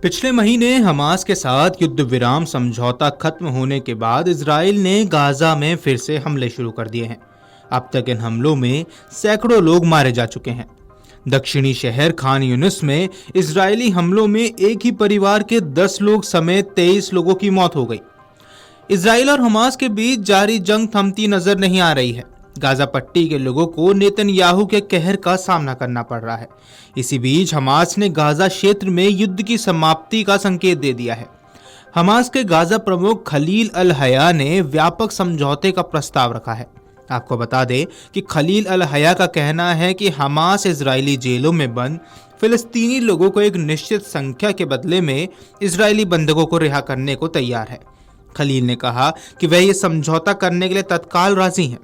पिछले महीने हमास के साथ युद्ध विराम समझौता खत्म होने के बाद इजराइल ने गाजा में फिर से हमले शुरू कर दिए हैं। अब तक इन हमलों में सैकड़ों लोग मारे जा चुके हैं। दक्षिणी शहर खान यूनिस में इजरायली हमलों में एक ही परिवार के 10 लोग समेत 23 लोगों की मौत हो गई। इजराइल और हमास के बीच जारी जंग थमती नजर नहीं आ रही है। गाजा पट्टी के लोगों को नेतन्याहू के कहर का सामना करना पड़ रहा है। इसी बीच हमास ने गाजा क्षेत्र में युद्ध की समाप्ति का संकेत दे दिया है। हमास के गाजा प्रमुख खलील अल हया ने व्यापक समझौते का प्रस्ताव रखा है। आपको बता दें कि खलील अल हया का कहना है कि हमास इजरायली जेलों में बंद फिलिस्तीनी लोगों को एक निश्चित संख्या के बदले में इजरायली बंधकों को रिहा करने को तैयार है। खलील ने कहा कि वह ये समझौता करने के लिए तत्काल राजी हैं।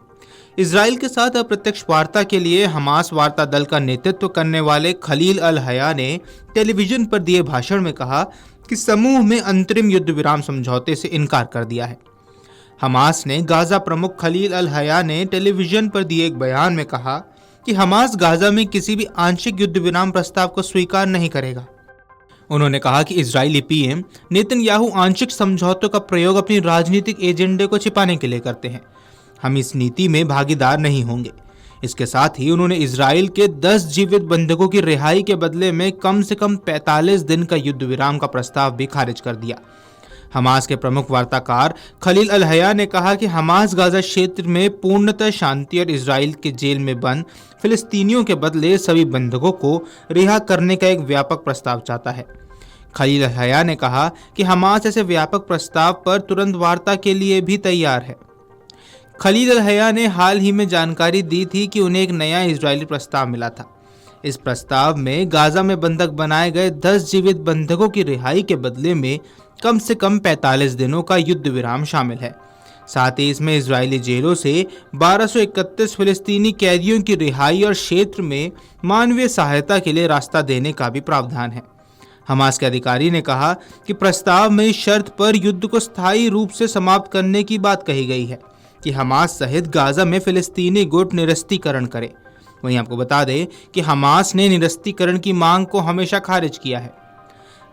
इजराइल के साथ अप्रत्यक्ष वार्ता के लिए हमास वार्ता दल का नेतृत्व करने वाले खलील अल हया ने टेलीविजन पर दिए भाषण में कहा कि समूह में अंतरिम युद्ध विराम समझौते से इनकार कर दिया है। हमास ने गाजा प्रमुख खलील अल हया ने टेलीविजन पर दिए एक बयान में कहा कि हमास गाजा में किसी भी आंशिक युद्ध विराम प्रस्ताव को स्वीकार नहीं करेगा। उन्होंने कहा कि इजरायली पीएम नेतन्याहू आंशिक समझौतों का प्रयोग अपनी राजनीतिक एजेंडे को छिपाने के लिए करते हैं। हम इस नीति में भागीदार नहीं होंगे। इसके साथ ही उन्होंने इजराइल के 10 जीवित बंधकों की रिहाई के बदले में कम से कम 45 दिन का युद्ध विराम का प्रस्ताव भी खारिज कर दिया। हमास के प्रमुख वार्ताकार खलील अल हया ने कहा कि हमास गाजा क्षेत्र में पूर्णतः शांति और इजराइल के जेल में बंद फिलिस्तीनियों के बदले सभी बंधकों को रिहा करने का एक व्यापक प्रस्ताव चाहता है। खलील अल हया ने कहा कि हमास ऐसे व्यापक प्रस्ताव पर तुरंत वार्ता के लिए भी तैयार है। खलील अल हया ने हाल ही में जानकारी दी थी कि उन्हें एक नया इजरायली प्रस्ताव मिला था। इस प्रस्ताव में गाजा में बंधक बनाए गए 10 जीवित बंधकों की रिहाई के बदले में कम से कम 45 दिनों का युद्ध विराम शामिल है। साथ ही इसमें इजरायली जेलों से 1231 फिलिस्तीनी कैदियों की रिहाई और क्षेत्र में मानवीय सहायता के लिए रास्ता देने का भी प्रावधान है। हमास के अधिकारी ने कहा कि प्रस्ताव में इस शर्त पर युद्ध को स्थायी रूप से समाप्त करने की बात कही गई है कि हमास सहित गाजा में फिलिस्तीनी गुट निरस्तीकरण करे। वहीं आपको बता दें कि हमास ने निरस्तीकरण की मांग को हमेशा खारिज किया है।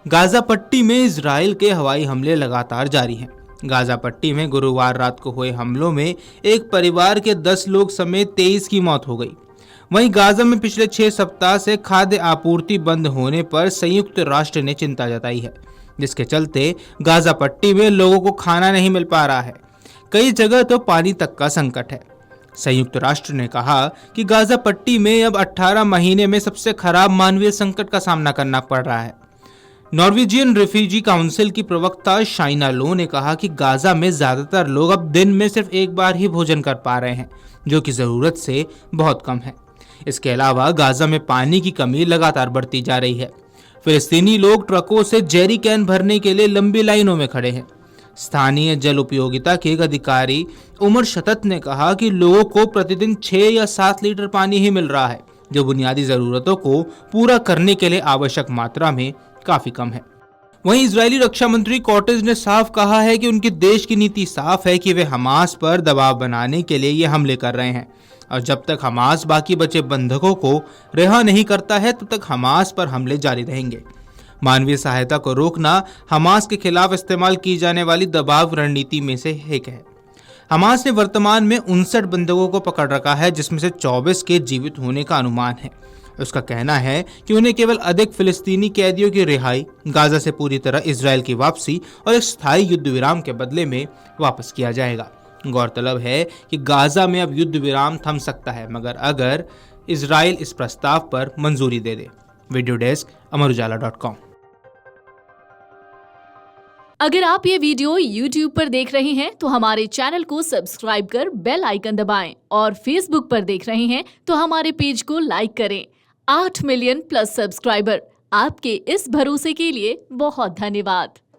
गाजा पट्टी में इजराइल के हवाई हमले लगातार जारी हैं। गाजा पट्टी में गुरुवार रात को हुए हमलों में एक परिवार के 10 लोग समेत 23 की मौत हो गई। वहीं गाजा में पिछले 6 सप्ताह से खाद्य आपूर्ति बंद होने पर संयुक्त राष्ट्र ने चिंता जताई है, जिसके चलते गाजा पट्टी में लोगों को खाना नहीं मिल पा रहा है। कई जगह तो पानी तक का संकट है। संयुक्त राष्ट्र ने कहा कि गाजा पट्टी में अब 18 महीने में सबसे खराब मानवीय संकट का सामना करना पड़ रहा है। नॉर्वेजियन रिफ्यूजी काउंसिल की प्रवक्ता शाइना लो ने कहा कि गाजा में ज्यादातर लोग अब दिन में सिर्फ एक बार ही भोजन कर पा रहे हैं, जो कि जरूरत से बहुत कम है। इसके अलावा गाजा में पानी की कमी लगातार बढ़ती जा रही है। फिलिस्तीनी लोग ट्रकों से जेरी कैन भरने के लिए लंबी लाइनों में खड़े हैं। स्थानीय जल उपयोगिता के एक अधिकारी उमर शतत ने कहा कि लोगों को प्रतिदिन 6 या 7 लीटर पानी ही मिल रहा है, जो बुनियादी जरूरतों को पूरा करने के लिए आवश्यक मात्रा में काफी कम है। वहीं इजरायली रक्षा मंत्री कॉटेज ने साफ कहा है कि उनके देश की नीति साफ है कि वे हमास पर दबाव बनाने के लिए ये हमले कर रहे हैं, और जब तक हमास बाकी बचे बंधकों को रिहा नहीं करता है तब तक हमास पर हमले जारी रहेंगे। मानवीय सहायता को रोकना हमास के खिलाफ इस्तेमाल की जाने वाली दबाव रणनीति में से एक है। हमास ने वर्तमान में 59 बंधकों को पकड़ रखा है, जिसमें से 24 के जीवित होने का अनुमान है। उसका कहना है कि उन्हें केवल अधिक फिलिस्तीनी कैदियों की रिहाई, गाजा से पूरी तरह इजराइल की वापसी और एक स्थायी युद्ध विराम के बदले में वापस किया जाएगा। गौरतलब है कि गाजा में अब युद्ध विराम थम सकता है, मगर अगर इजराइल इस प्रस्ताव पर मंजूरी दे दे। Video desk अमरउजाला.com। अगर आप ये वीडियो YouTube पर देख रहे हैं तो हमारे चैनल को सब्सक्राइब कर बेल आइकन दबाएं, और Facebook पर देख रहे हैं तो हमारे पेज को लाइक करें। 8 मिलियन प्लस सब्सक्राइबर, आपके इस भरोसे के लिए बहुत धन्यवाद।